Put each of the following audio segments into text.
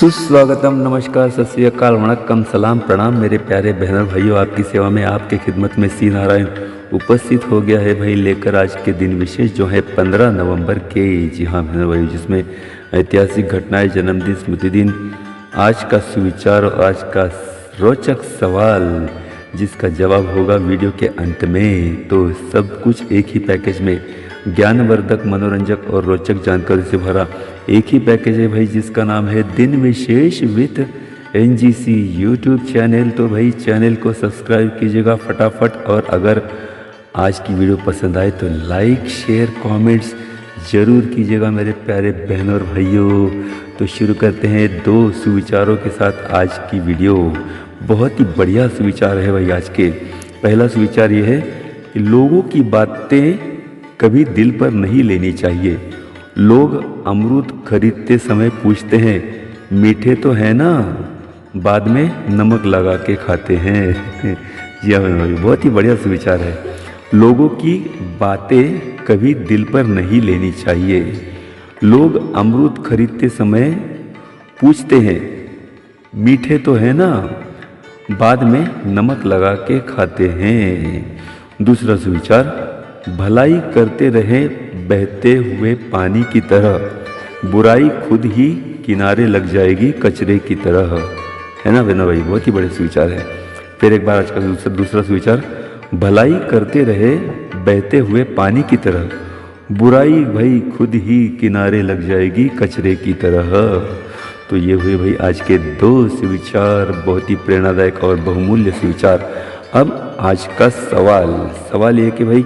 सुस्वागतम, नमस्कार, सत श्री अकाल, वणक्कम, सलाम, प्रणाम मेरे प्यारे बहनों भाइयों। आपकी सेवा में, आपके खिदमत में सी नारायण उपस्थित हो गया है भाई, लेकर आज के दिन विशेष जो है 15 नवंबर के। जी हाँ बहनों भाइयों, जिसमें ऐतिहासिक घटनाएं, जन्मदिन, स्मृति दिन, आज का सुविचार और आज का रोचक सवाल जिसका जवाब होगा वीडियो के अंत में। तो सब कुछ एक ही पैकेज में, ज्ञानवर्धक, मनोरंजक और रोचक जानकारी से भरा एक ही पैकेज है भाई, जिसका नाम है दिन विशेष विद एनजीसी यूट्यूब चैनल। तो भाई चैनल को सब्सक्राइब कीजिएगा फटाफट, और अगर आज की वीडियो पसंद आए तो लाइक, शेयर, कमेंट्स जरूर कीजिएगा मेरे प्यारे बहनों और भाइयों। तो शुरू करते हैं दो सुविचारों के साथ आज की वीडियो। बहुत ही बढ़िया सुविचार है भाई आज के। पहला सुविचार ये है कि लोगों की बातें कभी दिल पर नहीं लेनी चाहिए। लोग अमरूद खरीदते समय पूछते हैं, मीठे तो है ना, बाद में नमक लगा के खाते हैं। जी हाँ भाई, बहुत ही बढ़िया सुविचार है। लोगों की बातें कभी दिल पर नहीं लेनी चाहिए। लोग अमरूद खरीदते समय पूछते हैं, मीठे तो है ना, बाद में नमक लगा के खाते हैं। दूसरा सुविचार, भलाई करते रहे बहते हुए पानी की तरह, बुराई खुद ही किनारे लग जाएगी कचरे की तरह। है ना बहनों भाई, बहुत ही बड़े सुविचार है। फिर एक बार आज का दूसरा सुविचार, भलाई करते रहे बहते हुए पानी की तरह, बुराई भाई खुद ही किनारे लग जाएगी कचरे की तरह। तो ये हुए भाई आज के दो सुविचार, बहुत ही प्रेरणादायक और बहुमूल्य सुविचार। अब आज का सवाल ये कि भाई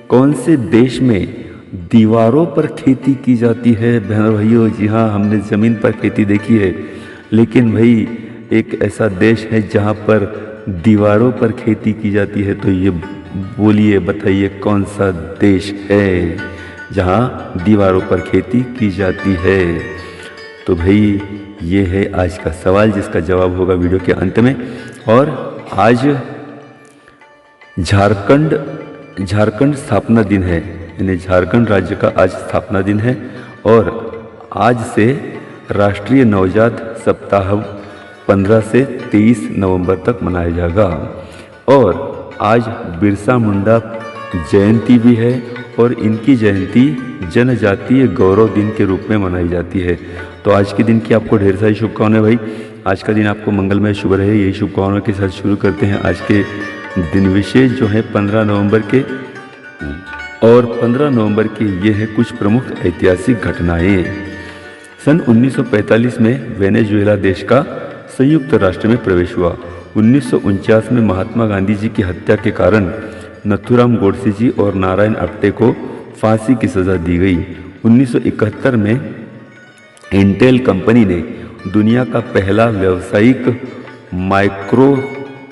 कौन से देश में दीवारों पर खेती की जाती है बहनों भाइयों। जी हाँ, हमने ज़मीन पर खेती देखी है, लेकिन भाई एक ऐसा देश है जहाँ पर दीवारों पर खेती की जाती है। तो ये बोलिए, बताइए कौन सा देश है जहाँ दीवारों पर खेती की जाती है। तो भाई ये है आज का सवाल, जिसका जवाब होगा वीडियो के अंत में। और आज झारखंड स्थापना दिन है, यानी झारखंड राज्य का आज स्थापना दिन है। और आज से राष्ट्रीय नवजात सप्ताह 15 से 23 नवंबर तक मनाया जाएगा। और आज बिरसा मुंडा जयंती भी है, और इनकी जयंती जनजातीय गौरव दिन के रूप में मनाई जाती है। तो आज के दिन की आपको ढेर सारी शुभकामनाएं भाई। आज का दिन आपको मंगलमय शुभ रहे, यही शुभकामनाओं के साथ शुरू करते हैं आज के दिन विशेष जो है 15 नवंबर के। और 15 नवंबर के ये है कुछ प्रमुख ऐतिहासिक घटनाएं। सन 1945 में वेनेजुएला देश का संयुक्त राष्ट्र में प्रवेश हुआ। 1949 में महात्मा गांधी जी की हत्या के कारण नथुराम गोडसे जी और नारायण आप्टे को फांसी की सजा दी गई। 1971 में इंटेल कंपनी ने दुनिया का पहला व्यावसायिक माइक्रो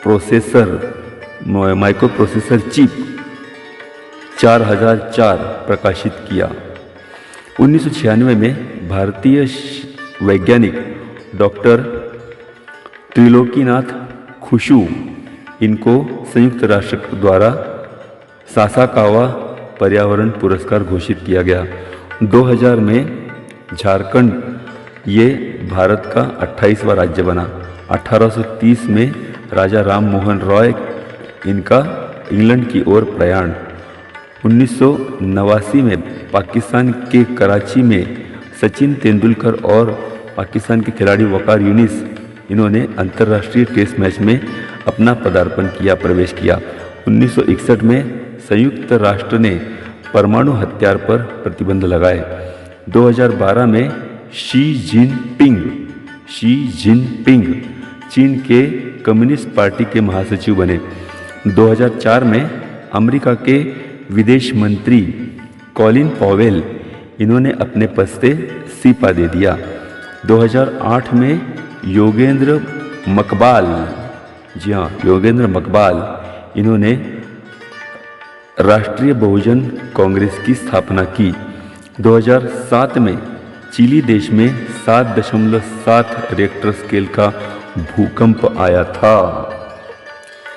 प्रोसेसर चिप 4004 प्रकाशित किया। 1996 में भारतीय वैज्ञानिक डॉक्टर त्रिलोकीनाथ खुशू, इनको संयुक्त राष्ट्र द्वारा सासाकावा पर्यावरण पुरस्कार घोषित किया गया। 2000 में झारखंड ये भारत का 28वां राज्य बना। 1830 में राजा राम मोहन रॉय, इनका इंग्लैंड की ओर प्रयाण। 1989 में पाकिस्तान के कराची में सचिन तेंदुलकर और पाकिस्तान के खिलाड़ी वकार यूनिस, इन्होंने अंतर्राष्ट्रीय टेस्ट मैच में अपना पदार्पण किया, प्रवेश किया। 1961 में संयुक्त राष्ट्र ने परमाणु हथियार पर प्रतिबंध लगाए। 2012 में शी जिनपिंग चीन के कम्युनिस्ट पार्टी के महासचिव बने। 2004 में अमेरिका के विदेश मंत्री कॉलिन पॉवेल, इन्होंने अपने पद से इस्तीफा दे दिया। 2008 में योगेंद्र मकबाल, जी हाँ योगेंद्र मकबाल, इन्होंने राष्ट्रीय बहुजन कांग्रेस की स्थापना की। 2007 में चिली देश में 7.7 रिक्टर स्केल का भूकंप आया था।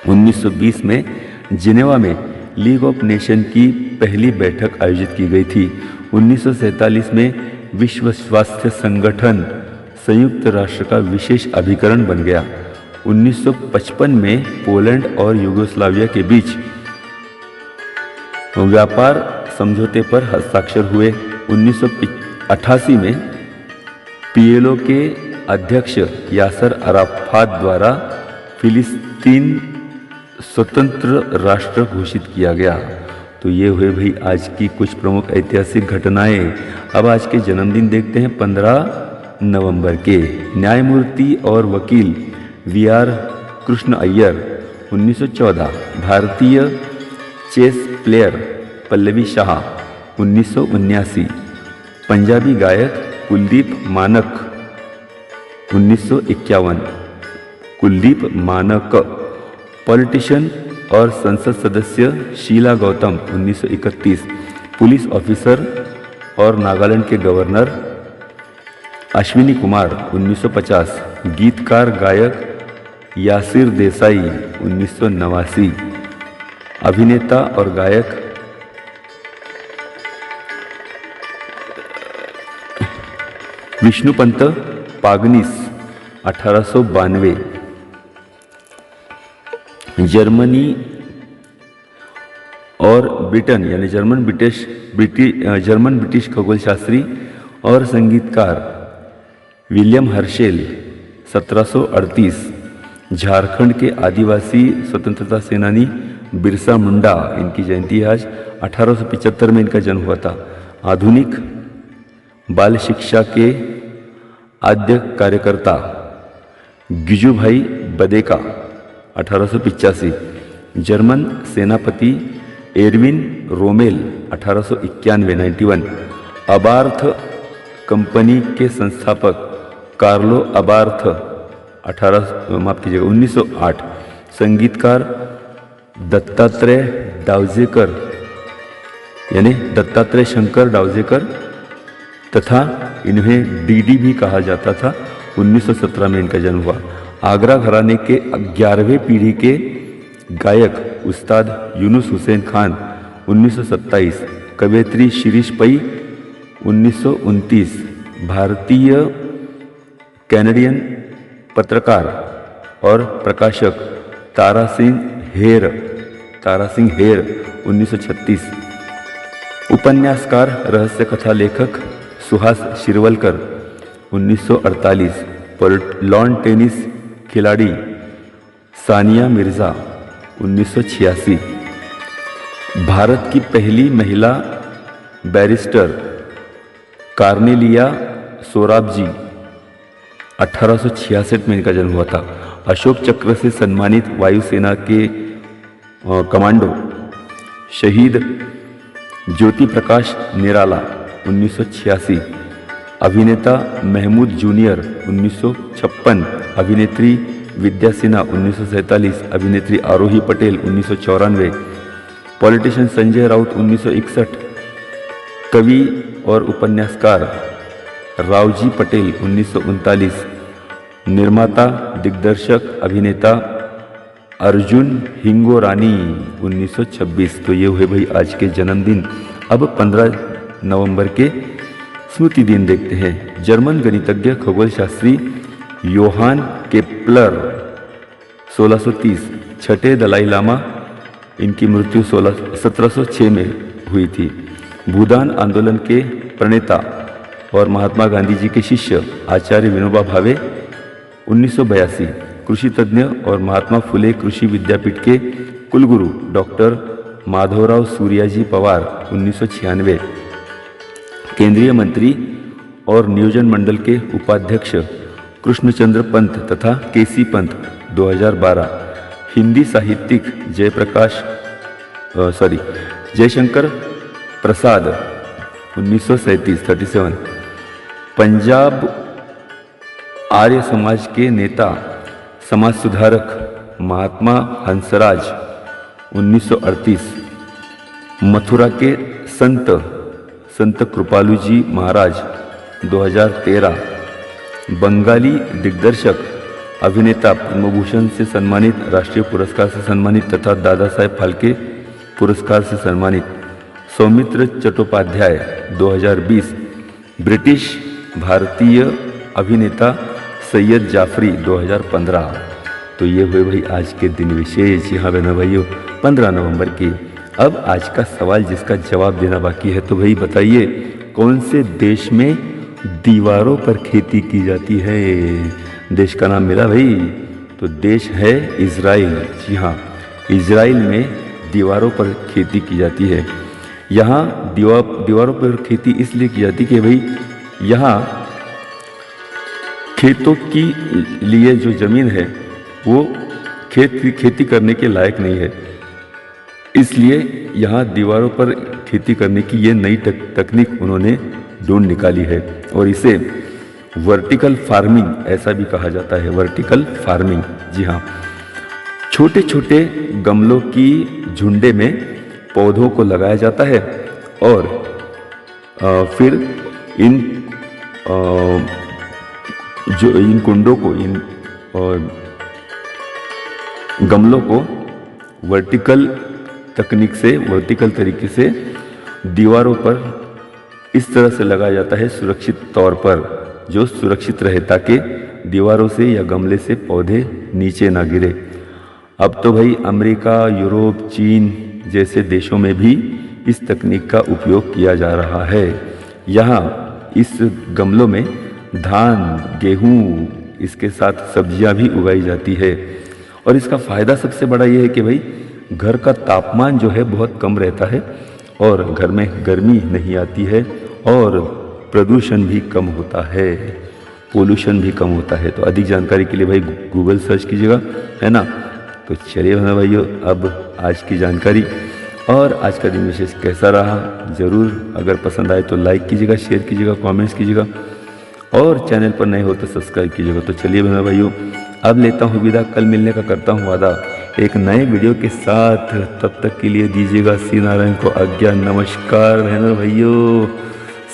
1920 में जिनेवा में लीग ऑफ नेशन की पहली बैठक आयोजित की गई थी। 1947 में विश्व स्वास्थ्य संगठन संयुक्त राष्ट्र का विशेष अभिकरण बन गया। 1955 में पोलैंड और यूगोस्लाविया के बीच व्यापार समझौते पर हस्ताक्षर हुए। 1988 में पीएलओ के अध्यक्ष यासर अराफात द्वारा फिलिस्तीन स्वतंत्र राष्ट्र घोषित किया गया। तो ये हुए भाई आज की कुछ प्रमुख ऐतिहासिक घटनाएं। अब आज के जन्मदिन देखते हैं 15 नवंबर के। न्यायमूर्ति और वकील वीआर कृष्ण अय्यर 1914। भारतीय चेस प्लेयर पल्लवी शाह 1979। पंजाबी गायक कुलदीप मानक 1951। कुलदीप मानक। पॉलिटिशियन और संसद सदस्य शीला गौतम 1931। पुलिस ऑफिसर और नागालैंड के गवर्नर अश्विनी कुमार 1950। गीतकार गायक यासिर देसाई 1989। अभिनेता और गायक विष्णुपंत पागनीस 1892। जर्मनी और ब्रिटेन यानी जर्मन ब्रिटिश खगोलशास्त्री और संगीतकार विलियम हर्शेल 1738। झारखंड के आदिवासी स्वतंत्रता सेनानी बिरसा मुंडा, इनकी जयंती आज 1875 में इनका जन्म हुआ था। आधुनिक बाल शिक्षा के आद्य कार्यकर्ता गिजुभाई बदेका 1885। जर्मन सेनापति एरविन रोमेल 1891। अबार्थ कंपनी के संस्थापक कार्लो अबार्थ 1908। संगीतकार दत्तात्रेय डावजेकर यानी दत्तात्रेय शंकर डावजेकर तथा इन्हें डीडी भी कहा जाता था। 1917 में इनका जन्म हुआ। आगरा घराने के 11वें पीढ़ी के गायक उस्ताद यूनुस हुसैन खान 1927। कवयित्री शिरीष पई 1929। भारतीय कैनेडियन पत्रकार और प्रकाशक तारा सिंह हेर 1936। उपन्यासकार रहस्य कथा लेखक सुहास शिरवलकर 1948। लॉन टेनिस खिलाड़ी सानिया मिर्जा 1986। भारत की पहली महिला बैरिस्टर कार्नेलिया सोराबजी 1866 में इनका जन्म हुआ था। अशोक चक्र से सम्मानित वायुसेना के कमांडो शहीद ज्योति प्रकाश निराला 1986। अभिनेता महमूद जूनियर 1956। अभिनेत्री विद्या सिन्हा 1947। अभिनेत्री आरोही पटेल 1994। पॉलिटिशियन संजय राउत 1961। कवि और उपन्यासकार रावजी पटेल 1939। निर्माता दिग्दर्शक अभिनेता अर्जुन हिंगोरानी 1926। तो ये हुए भाई आज के जन्मदिन। अब 15 नवंबर के स्मृति दिन देखते हैं। जर्मन गणितज्ञ खगोलशास्त्री योहान केपलर 1630। छठे दलाई लामा, इनकी मृत्यु 1706 में हुई थी। भूदान आंदोलन के प्रणेता और महात्मा गांधी जी के शिष्य आचार्य विनोबा भावे 1982। कृषि तज्ञ और महात्मा फुले कृषि विद्यापीठ के कुलगुरु डॉक्टर माधवराव सूर्याजी पवार 1996। केंद्रीय मंत्री और नियोजन मंडल के उपाध्यक्ष कृष्णचंद्र पंत तथा केसी पंत 2012। हिंदी साहित्यिक जयशंकर प्रसाद 1937। पंजाब आर्य समाज के नेता समाज सुधारक महात्मा हंसराज 1938। मथुरा के संत कृपालू जी महाराज 2013। बंगाली दिग्दर्शक अभिनेता पद्मभूषण से सम्मानित, राष्ट्रीय पुरस्कार से सम्मानित तथा दादा साहेब फाल्के पुरस्कार से सम्मानित सौमित्र चट्टोपाध्याय 2020। ब्रिटिश भारतीय अभिनेता सैयद जाफरी 2015। तो ये हुए भाई आज के दिन विशेष। यहाँ बहनों भाइयों 15 नवंबर की। अब आज का सवाल जिसका जवाब देना बाकी है, तो भाई बताइए कौन से देश में दीवारों पर खेती की जाती है? देश का नाम मिला भाई, तो देश है इजराइल। जी हाँ, इजराइल में दीवारों पर खेती की जाती है। यहाँ दीवारों पर खेती इसलिए की जाती है कि भाई यहाँ खेतों की लिए जो ज़मीन है वो खेती करने के लायक नहीं है, इसलिए यहाँ दीवारों पर खेती करने की ये नई तकनीक उन्होंने ढूंढ निकाली है और इसे वर्टिकल फार्मिंग ऐसा भी कहा जाता है। वर्टिकल फार्मिंग, जी हाँ। छोटे छोटे गमलों की झुंडे में पौधों को लगाया जाता है और फिर इन कुंडों को, इन गमलों को वर्टिकल तरीके से दीवारों पर इस तरह से लगाया जाता है सुरक्षित तौर पर, जो सुरक्षित रहे ताकि दीवारों से या गमले से पौधे नीचे ना गिरे। अब तो भाई अमेरिका, यूरोप, चीन जैसे देशों में भी इस तकनीक का उपयोग किया जा रहा है। यहाँ इस गमलों में धान, गेहूँ, इसके साथ सब्जियाँ भी उगाई जाती है और इसका फ़ायदा सबसे बड़ा ये है कि भाई घर का तापमान जो है बहुत कम रहता है और घर में गर्मी नहीं आती है और प्रदूषण भी कम होता है, पोल्यूशन भी कम होता है। तो अधिक जानकारी के लिए भाई गूगल सर्च कीजिएगा, है ना। तो चलिए भाइयों, अब आज की जानकारी और आज का दिन विशेष कैसा रहा ज़रूर, अगर पसंद आए तो लाइक कीजिएगा, शेयर कीजिएगा, कमेंट्स कीजिएगा और चैनल पर नए हो तो सब्सक्राइब कीजिएगा। तो चलिए भाइयों, अब लेता हूँ विदा, कल मिलने का करता हूँ वादा एक नए वीडियो के साथ। तब तक के लिए दीजिएगा सी नारायण को आज्ञा। नमस्कार बहनों भाइयों,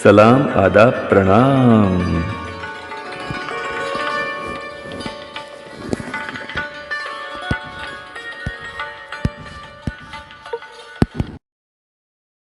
सलाम, आदाब, प्रणाम।